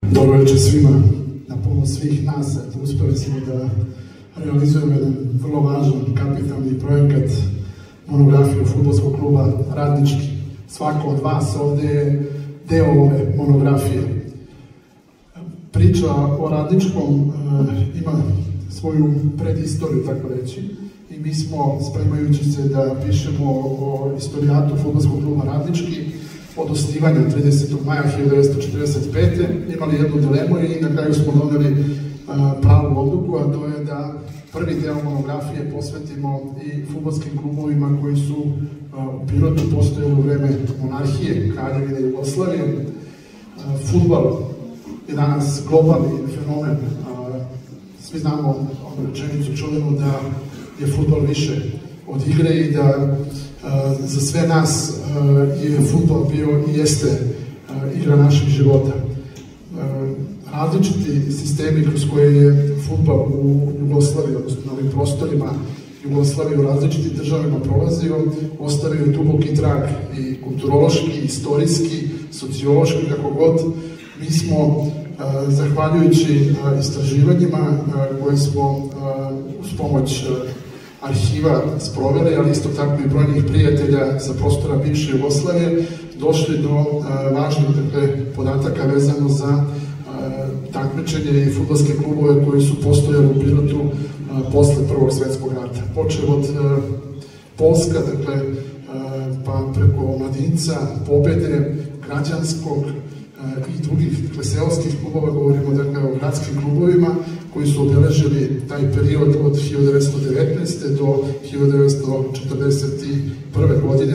Dobro večer svima. Na pomoć svih nas uspeli smo da realizujemo jedan vrlo važan kapitalni projekat, monografiju fudbalskog kluba Radnički. Svako od vas ovde je deo ove monografije. Priča o Radničkom ima svoju predistoriju, tako reći, i mi smo, spremajući se da pišemo o istorijatu fudbalskog kluba Radnički, od osnivanja 30. maja 1945. imali jednu dilemu i na kraju smo doneli pravu odluku, a to je da prvi deo monografije posvetimo i fudbalskim klubovima koji su u Pirotu postojali u vreme monarhije, Kraljevine Jugoslavije. Fudbal je danas globalni fenomen. Svi znamo onu rečenicu čuvenu da je fudbal više od igre i da za sve nas je fudbal bio i jeste igra naših života. Različiti sistemi kroz koje je fudbal u Jugoslaviji, odnosno na ovim prostorima Jugoslavije u različitim državama prolazio, ostavio je duboki trag i kulturološki, istorijski, sociološki, kako god. Mi smo, zahvaljujući istraživanjima koje smo uz pomoć arhiva sproveli, ali isto tako i brojnih prijatelja sa prostora bivše Jugoslavije, došli do važnih podataka vezano za takmičenje i fudbalske klubove koji su postojali u Pirotu posle Prvog svetskog rata. Počeo od Polska, pa preko Mladinca, Pobede, Građanskog i drugih seoskih klubova, govorimo o gradskim klubovima koji su obeležili taj period od 1919. do 1941. godine.